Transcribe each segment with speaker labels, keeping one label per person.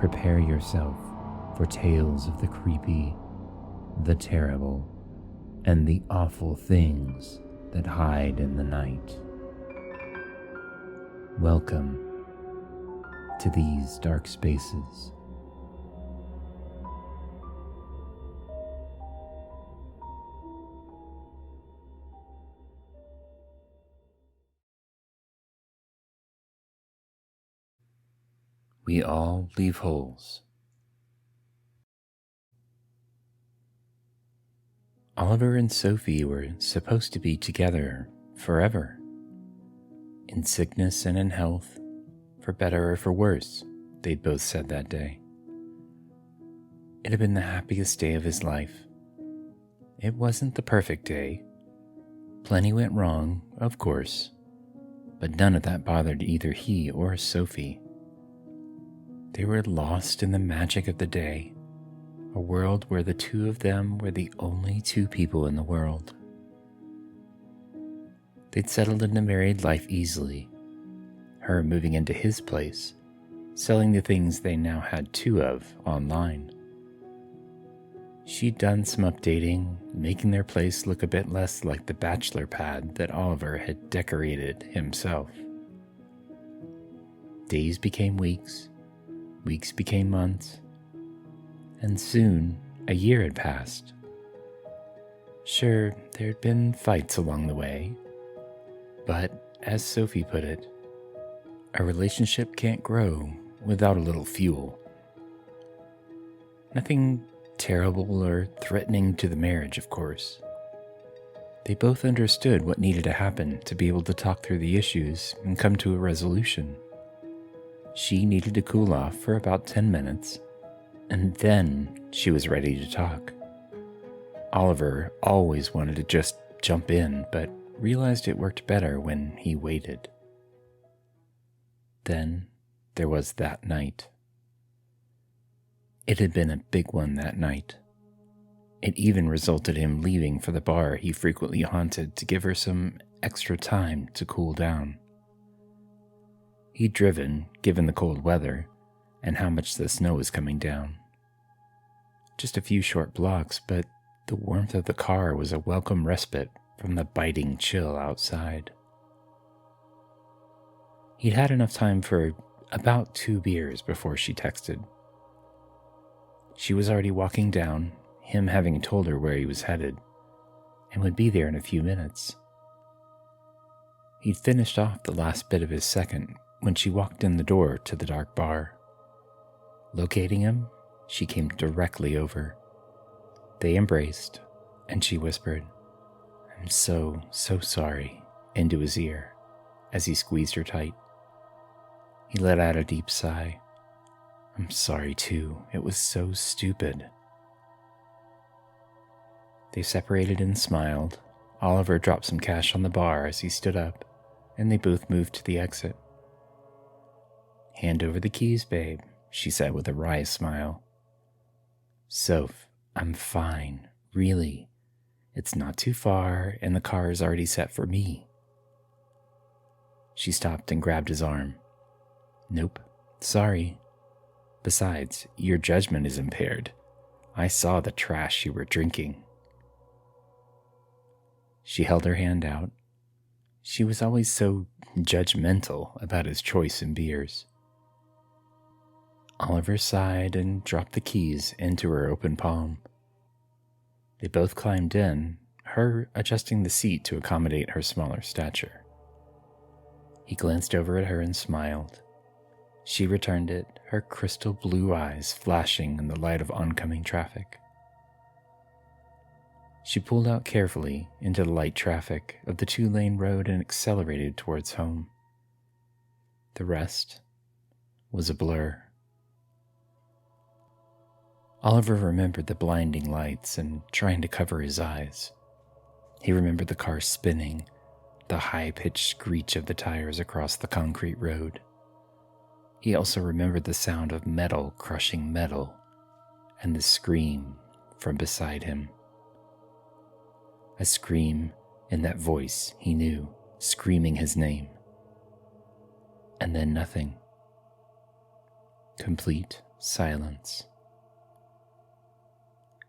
Speaker 1: prepare yourself for tales of the creepy, the terrible, and the awful things that hide in the night. Welcome to these dark spaces. We all leave holes. Oliver and Sophie were supposed to be together forever. In sickness and in health, for better or for worse, they'd both said that day. It had been the happiest day of his life. It wasn't the perfect day. Plenty went wrong, of course, but none of that bothered either he or Sophie. They were lost in the magic of the day, a world where the two of them were the only two people in the world. They'd settled into married life easily, her moving into his place, selling the things they now had two of online. She'd done some updating, making their place look a bit less like the bachelor pad that Oliver had decorated himself. Days became weeks, weeks became months, and soon a year had passed. Sure, there'd been fights along the way, but as Sophie put it, a relationship can't grow without a little fuel. Nothing terrible or threatening to the marriage, of course. They both understood what needed to happen to be able to talk through the issues and come to a resolution. She needed to cool off for about 10 minutes, and then she was ready to talk. Oliver always wanted to just jump in, but realized it worked better when he waited. Then there was that night. It had been a big one that night. It even resulted in him leaving for the bar he frequently haunted to give her some extra time to cool down. He'd driven, given the cold weather, and how much the snow was coming down. Just a few short blocks, but the warmth of the car was a welcome respite from the biting chill outside. He'd had enough time for about 2 beers before she texted. She was already walking down, him having told her where he was headed, and would be there in a few minutes. He'd finished off the last bit of his second when she walked in the door to the dark bar. Locating him, she came directly over. They embraced, and she whispered, "I'm so sorry," into his ear as he squeezed her tight. He let out a deep sigh. "I'm sorry too, it was so stupid." They separated and smiled. Oliver dropped some cash on the bar as he stood up, and they both moved to the exit. "Hand over the keys, babe," she said with a wry smile. "Soph, I'm fine, really. It's not too far, and the car is already set for me." She stopped and grabbed his arm. "Nope, sorry. Besides, your judgment is impaired. I saw the trash you were drinking." She held her hand out. She was always so judgmental about his choice in beers. Oliver sighed and dropped the keys into her open palm. They both climbed in, her adjusting the seat to accommodate her smaller stature. He glanced over at her and smiled. She returned it, her crystal blue eyes flashing in the light of oncoming traffic. She pulled out carefully into the light traffic of the 2-lane road and accelerated towards home. The rest was a blur. Oliver remembered the blinding lights and trying to cover his eyes. He remembered the car spinning, the high-pitched screech of the tires across the concrete road. He also remembered the sound of metal crushing metal and the scream from beside him. A scream in that voice he knew, screaming his name. And then nothing. Complete silence.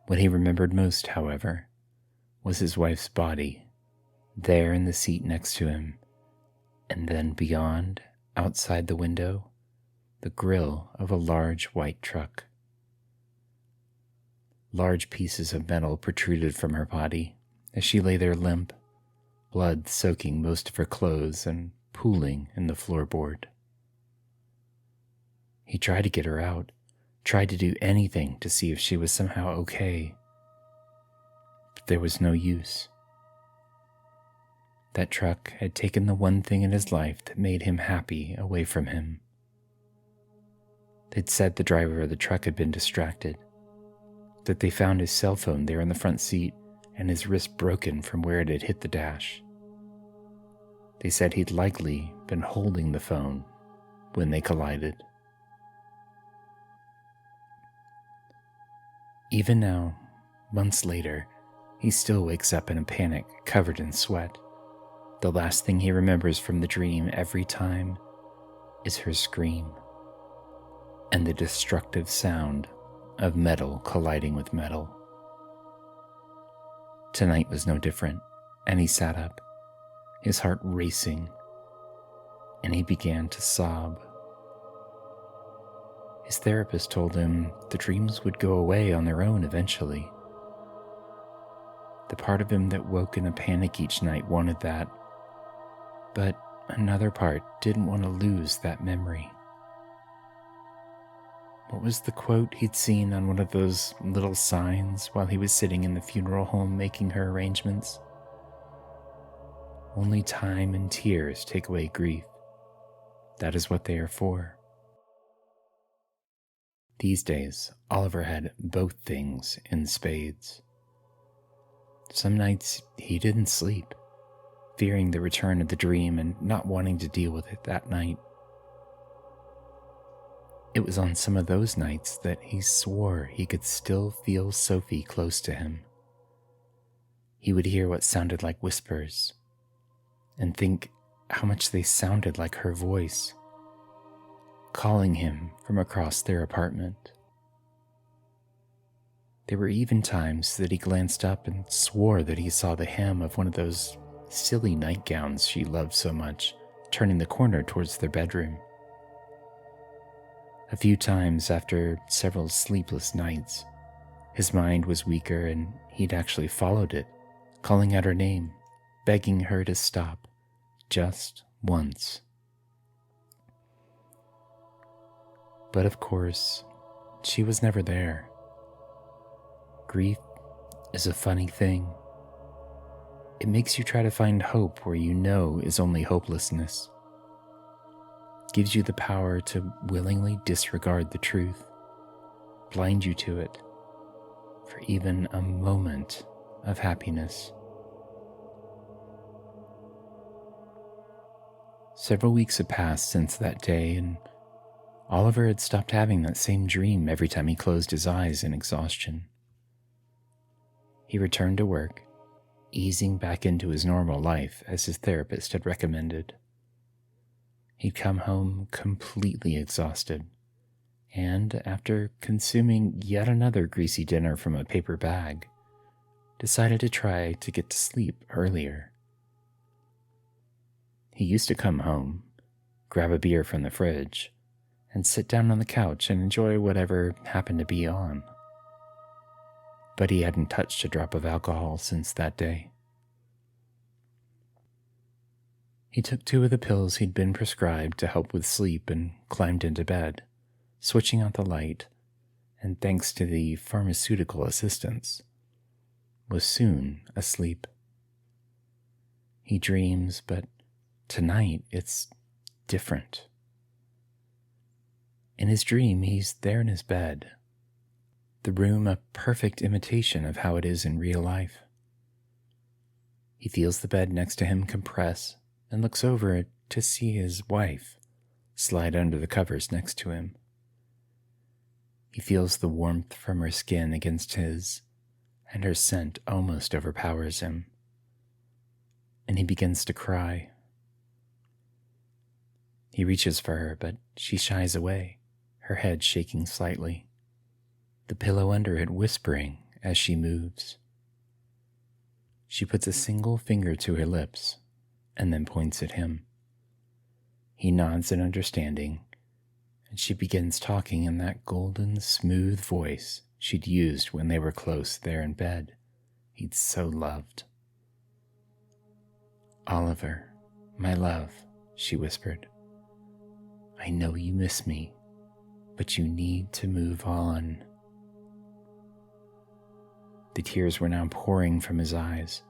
Speaker 1: What he remembered most, however, was his wife's body, there in the seat next to him, and then beyond, outside the window, the grill of a large white truck. Large pieces of metal protruded from her body as she lay there limp, blood soaking most of her clothes and pooling in the floorboard. He tried to get her out, tried to do anything to see if she was somehow okay, but there was no use. That truck had taken the one thing in his life that made him happy away from him. They'd said the driver of the truck had been distracted, that they found his cell phone there in the front seat and his wrist broken from where it had hit the dash. They said he'd likely been holding the phone when they collided. Even now, months later, he still wakes up in a panic, covered in sweat. The last thing he remembers from the dream every time is her scream and the destructive sound of metal colliding with metal. Tonight was no different, and he sat up, his heart racing, and he began to sob. His therapist told him the dreams would go away on their own eventually. The part of him that woke in a panic each night wanted that, but another part didn't want to lose that memory. What was the quote he'd seen on one of those little signs while he was sitting in the funeral home making her arrangements? Only time and tears take away grief. That is what they are for. These days, Oliver had both things in spades. Some nights he didn't sleep, fearing the return of the dream and not wanting to deal with it that night. It was on some of those nights that he swore he could still feel Sophie close to him. He would hear what sounded like whispers and think how much they sounded like her voice, calling him from across their apartment. There were even times that he glanced up and swore that he saw the hem of one of those silly nightgowns she loved so much, turning the corner towards their bedroom. A few times after several sleepless nights, his mind was weaker and he'd actually followed it, calling out her name, begging her to stop, just once. But of course, she was never there. Grief is a funny thing. It makes you try to find hope where you know is only hopelessness. Gives you the power to willingly disregard the truth, blind you to it, for even a moment of happiness. Several weeks had passed since that day, and Oliver had stopped having that same dream every time he closed his eyes in exhaustion. He returned to work, easing back into his normal life as his therapist had recommended. He'd come home completely exhausted, and after consuming yet another greasy dinner from a paper bag, decided to try to get to sleep earlier. He used to come home, grab a beer from the fridge, and sit down on the couch and enjoy whatever happened to be on. But he hadn't touched a drop of alcohol since that day. He took 2 of the pills he'd been prescribed to help with sleep and climbed into bed, switching out the light, and thanks to the pharmaceutical assistance, was soon asleep. He dreams, but tonight it's different. In his dream, he's there in his bed, the room a perfect imitation of how it is in real life. He feels the bed next to him compress and looks over it to see his wife slide under the covers next to him. He feels the warmth from her skin against his, and her scent almost overpowers him. And he begins to cry. He reaches for her, but she shies away, her head shaking slightly, the pillow under it whispering as she moves. She puts a single finger to her lips and then points at him. He nods in understanding, and she begins talking in that golden, smooth voice she'd used when they were close there in bed he'd so loved. "Oliver, my love," she whispered, "I know you miss me, but you need to move on." The tears were now pouring from his eyes.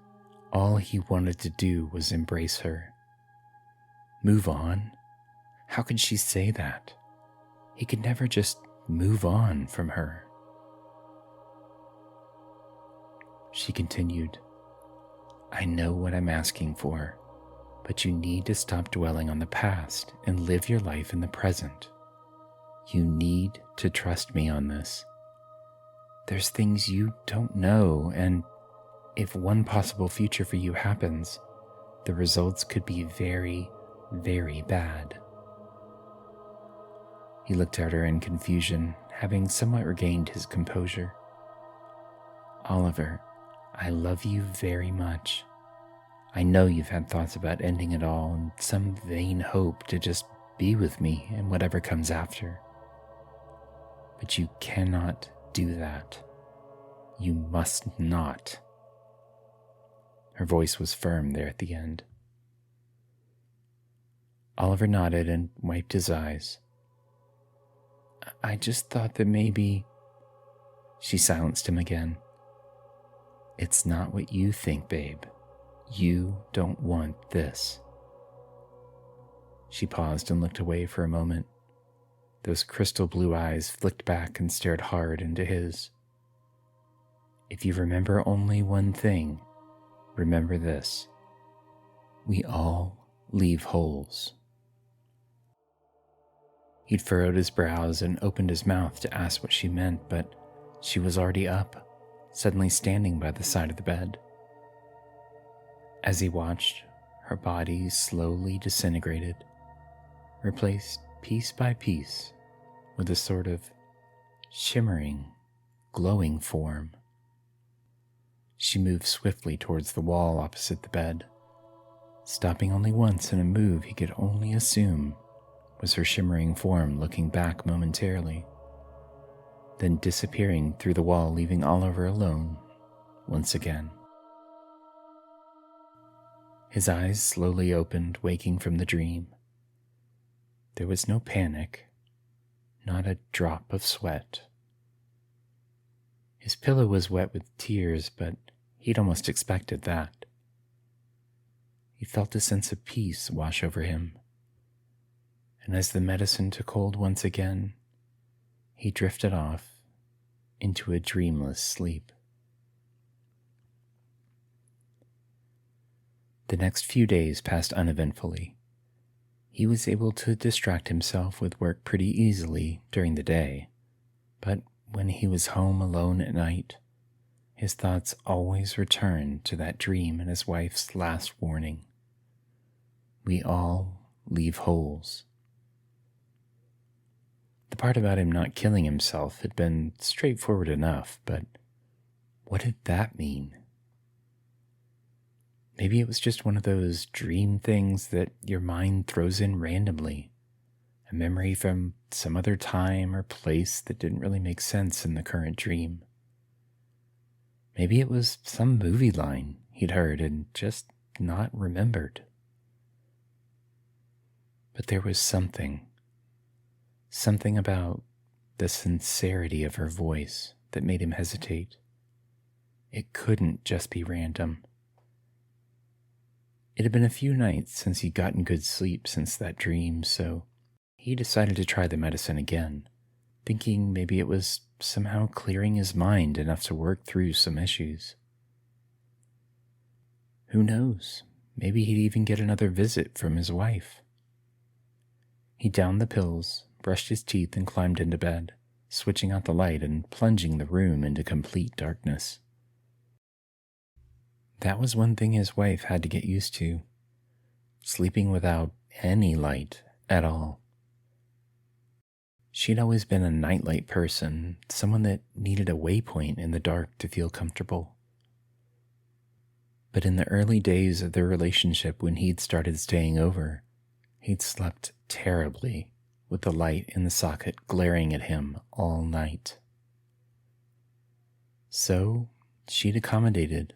Speaker 1: All he wanted to do was embrace her. Move on? How could she say that? He could never just move on from her. She continued, "I know what I'm asking for, but you need to stop dwelling on the past and live your life in the present. You need to trust me on this. There's things you don't know, and if one possible future for you happens, the results could be very, very bad." He looked at her in confusion, having somewhat regained his composure. "Oliver, I love you very much. I know you've had thoughts about ending it all and some vain hope to just be with me and whatever comes after. But you cannot do that. You must not." Her voice was firm there at the end. Oliver nodded and wiped his eyes. "I just thought that maybe—" She silenced him again. "It's not what you think, babe. You don't want this." She paused and looked away for a moment. Those crystal blue eyes flicked back and stared hard into his. "If you remember only one thing, remember this. We all leave holes." He'd furrowed his brows and opened his mouth to ask what she meant, but she was already up, suddenly standing by the side of the bed. As he watched, her body slowly disintegrated, replaced piece by piece with a sort of shimmering, glowing form. She moved swiftly towards the wall opposite the bed, stopping only once in a move he could only assume was her shimmering form looking back momentarily, then disappearing through the wall, leaving Oliver alone once again. His eyes slowly opened, waking from the dream. There was no panic, not a drop of sweat. His pillow was wet with tears, but he'd almost expected that. He felt a sense of peace wash over him, and as the medicine took hold once again, he drifted off into a dreamless sleep. The next few days passed uneventfully. He was able to distract himself with work pretty easily during the day, but when he was home alone at night, his thoughts always returned to that dream and his wife's last warning. We all leave holes. The part about him not killing himself had been straightforward enough, but what did that mean? Maybe it was just one of those dream things that your mind throws in randomly, a memory from some other time or place that didn't really make sense in the current dream. Maybe it was some movie line he'd heard and just not remembered. But there was something about the sincerity of her voice that made him hesitate. It couldn't just be random. It had been a few nights since he'd gotten good sleep since that dream, so he decided to try the medicine again, thinking maybe it was somehow clearing his mind enough to work through some issues. Who knows? Maybe he'd even get another visit from his wife. He downed the pills, brushed his teeth, and climbed into bed, switching out the light and plunging the room into complete darkness. That was one thing his wife had to get used to, sleeping without any light at all. She'd always been a nightlight person, someone that needed a waypoint in the dark to feel comfortable. But in the early days of their relationship, when he'd started staying over, he'd slept terribly with the light in the socket glaring at him all night. So she'd accommodated.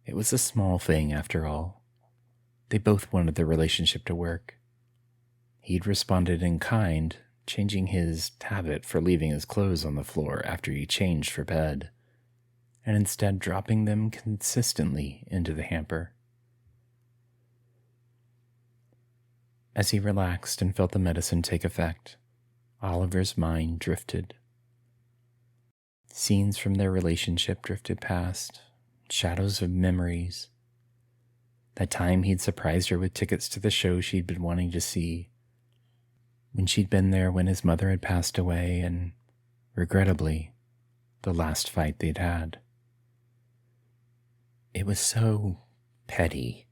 Speaker 1: It was a small thing after all. They both wanted the relationship to work. He'd responded in kind, changing his habit for leaving his clothes on the floor after he changed for bed, and instead dropping them consistently into the hamper. As he relaxed and felt the medicine take effect, Oliver's mind drifted. Scenes from their relationship drifted past, shadows of memories. That time he'd surprised her with tickets to the show she'd been wanting to see, when she'd been there when his mother had passed away, and, regrettably, the last fight they'd had. It was so petty.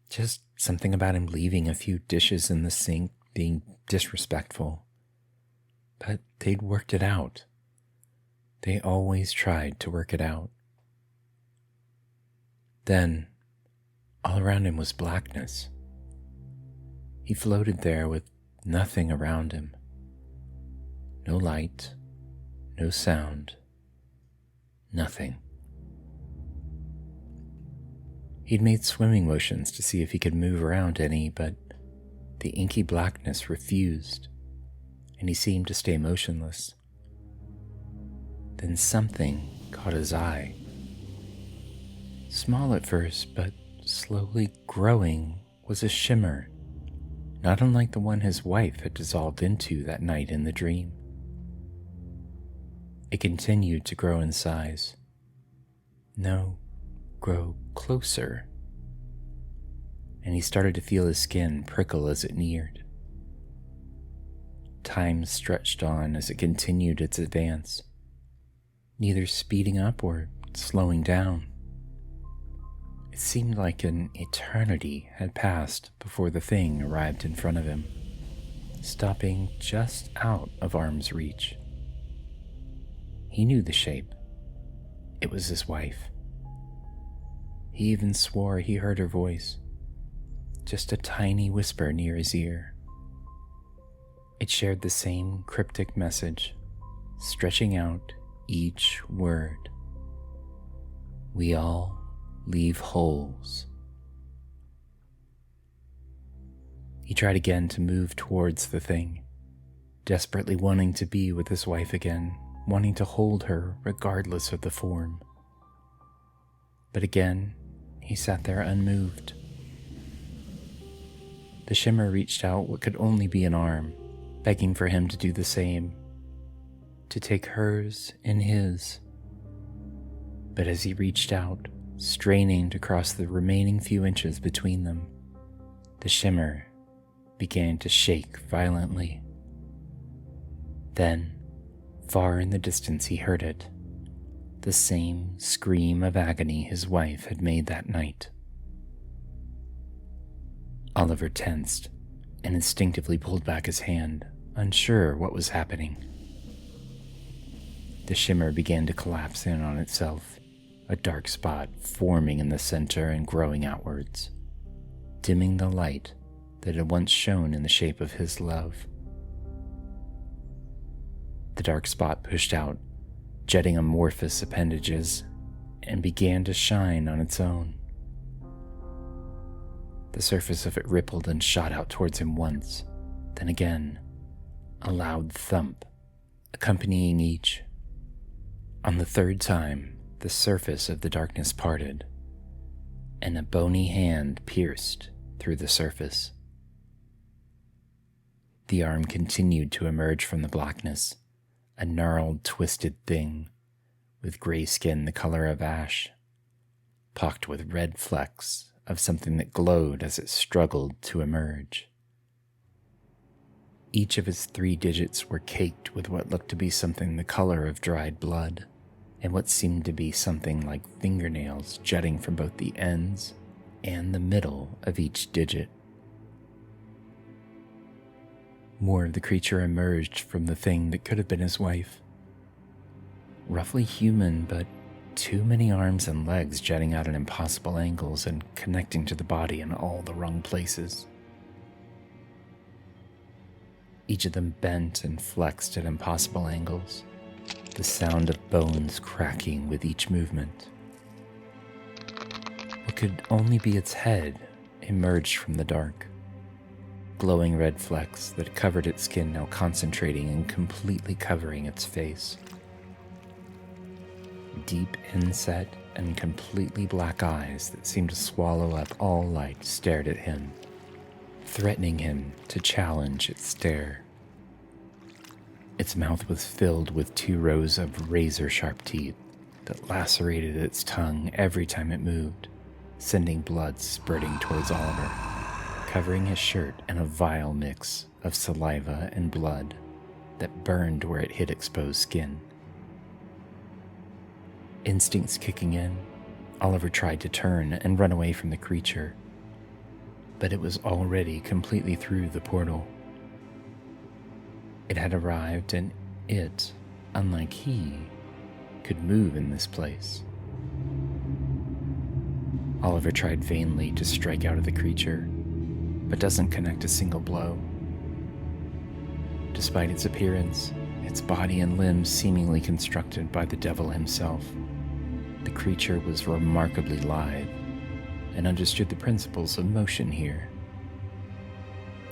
Speaker 1: Just something about him leaving a few dishes in the sink, being disrespectful. But they'd worked it out. They always tried to work it out. Then, all around him was blackness. He floated there with nothing around him. No light, no sound, nothing. He'd made swimming motions to see if he could move around any, but the inky blackness refused, and he seemed to stay motionless. Then something caught his eye. Small at first, but slowly growing, was a shimmer, not unlike the one his wife had dissolved into that night in the dream. It continued to grow in size. No, grow closer. And he started to feel his skin prickle as it neared. Time stretched on as it continued its advance, neither speeding up or slowing down. It seemed like an eternity had passed before the thing arrived in front of him, stopping just out of arm's reach. He knew the shape. It was his wife. He even swore he heard her voice, just a tiny whisper near his ear. It shared the same cryptic message, stretching out each word. We all leave holes. He tried again to move towards the thing, desperately wanting to be with his wife again, wanting to hold her regardless of the form. But again, he sat there unmoved. The shimmer reached out what could only be an arm, begging for him to do the same, to take hers in his. But as he reached out, straining to cross the remaining few inches between them, the shimmer began to shake violently. Then, far in the distance, he heard it, the same scream of agony his wife had made that night. Oliver tensed and instinctively pulled back his hand, unsure what was happening. The shimmer began to collapse in on itself, a dark spot forming in the center and growing outwards, dimming the light that had once shone in the shape of his love. The dark spot pushed out, jetting amorphous appendages, and began to shine on its own. The surface of it rippled and shot out towards him once, then again, a loud thump, accompanying each. On the third time, the surface of the darkness parted, and a bony hand pierced through the surface. The arm continued to emerge from the blackness, a gnarled, twisted thing, with gray skin the color of ash, pocked with red flecks of something that glowed as it struggled to emerge. Each of its 3 digits were caked with what looked to be something the color of dried blood, and what seemed to be something like fingernails jutting from both the ends and the middle of each digit. more of the creature emerged from the thing that could have been his wife. Roughly human, but too many arms and legs jutting out at impossible angles and connecting to the body in all the wrong places. Each of them bent and flexed at impossible angles, the sound of bones cracking with each movement. What could only be its head emerged from the dark. Glowing red flecks that covered its skin now concentrating and completely covering its face. Deep inset and completely black eyes that seemed to swallow up all light stared at him, threatening him to challenge its stare. Its mouth was filled with 2 rows of razor-sharp teeth that lacerated its tongue every time it moved, sending blood spurting towards Oliver, covering his shirt in a vile mix of saliva and blood that burned where it hit exposed skin. Instincts kicking in, Oliver tried to turn and run away from the creature, but it was already completely through the portal. It had arrived, and it, unlike he, could move in this place. Oliver tried vainly to strike out at the creature, but doesn't connect a single blow. Despite its appearance, its body and limbs seemingly constructed by the devil himself, the creature was remarkably lithe and understood the principles of motion here.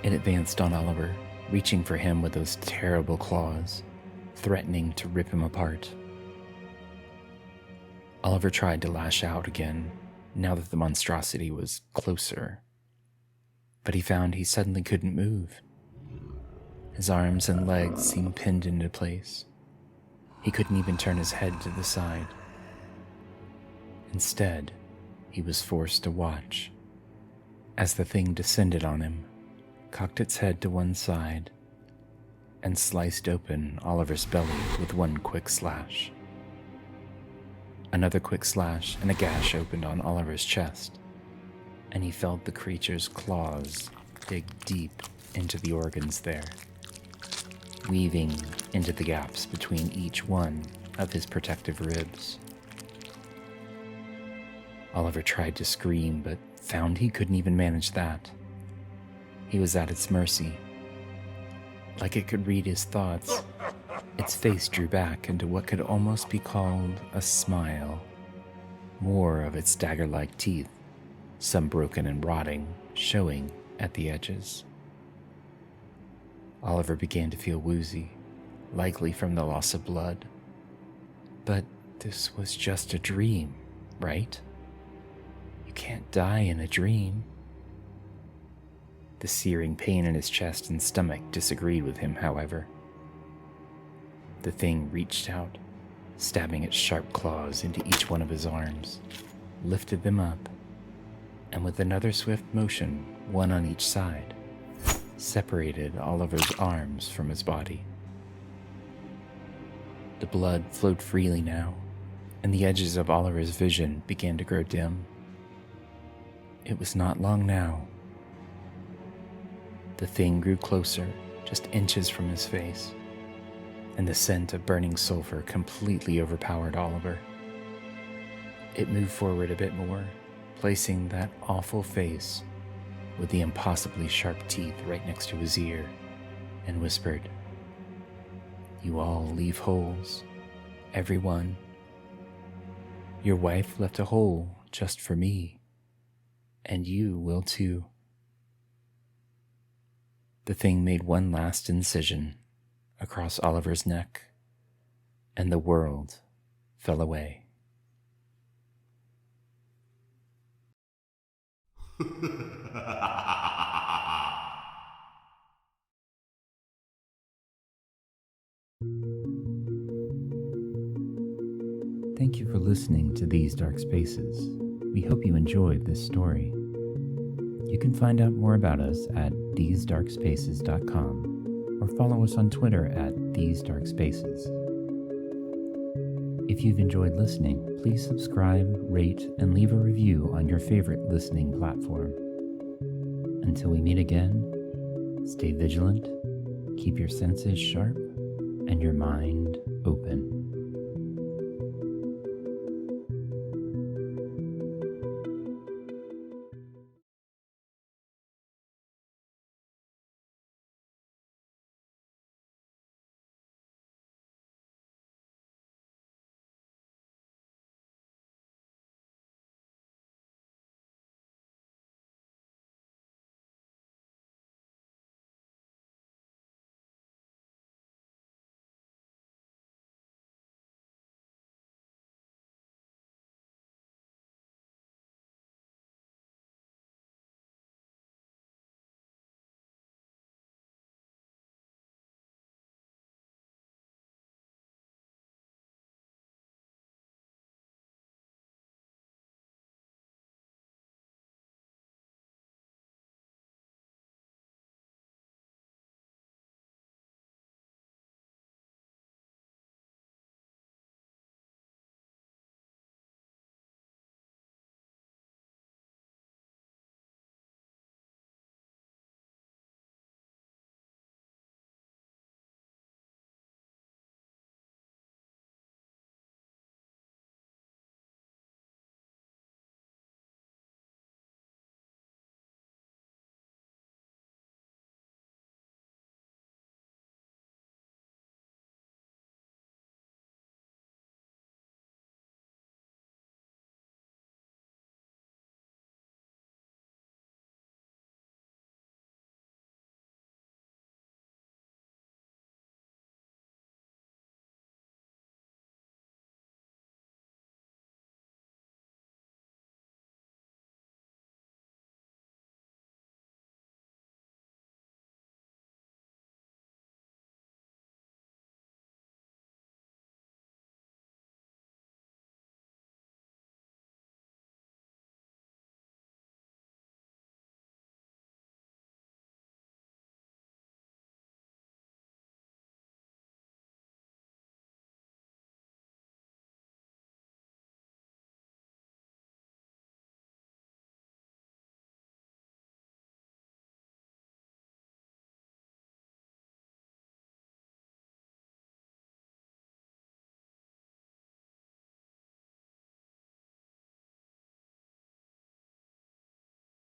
Speaker 1: It advanced on Oliver, reaching for him with those terrible claws, threatening to rip him apart. Oliver tried to lash out again, now that the monstrosity was closer, but he found he suddenly couldn't move. His arms and legs seemed pinned into place. He couldn't even turn his head to the side. Instead, he was forced to watch as the thing descended on him, cocked its head to one side, and sliced open Oliver's belly with one quick slash. Another quick slash and a gash opened on Oliver's chest, and he felt the creature's claws dig deep into the organs there, weaving into the gaps between each one of his protective ribs. Oliver tried to scream, but found he couldn't even manage that. He was at its mercy. Like it could read his thoughts, its face drew back into what could almost be called a smile. More of its dagger-like teeth, some broken and rotting, showing at the edges. Oliver began to feel woozy, likely from the loss of blood. But this was just a dream, right? You can't die in a dream. The searing pain in his chest and stomach disagreed with him, however. The thing reached out, stabbing its sharp claws into each one of his arms, lifted them up, and with another swift motion, one on each side, separated Oliver's arms from his body. The blood flowed freely now, and the edges of Oliver's vision began to grow dim. It was not long now. The thing grew closer, just inches from his face, and the scent of burning sulfur completely overpowered Oliver. It moved forward a bit more, placing that awful face with the impossibly sharp teeth right next to his ear, and whispered, "You all leave holes, every one. Your wife left a hole just for me, and you will too." The thing made one last incision across Oliver's neck, and the world fell away. Thank you for listening to These Dark Spaces. We hope you enjoyed this story. You can find out more about us at thesedarkspaces.com or follow us on Twitter at thesedarkspaces. If you've enjoyed listening, please subscribe, rate, and leave a review on your favorite listening platform. Until we meet again, stay vigilant Keep your senses sharp and your mind open.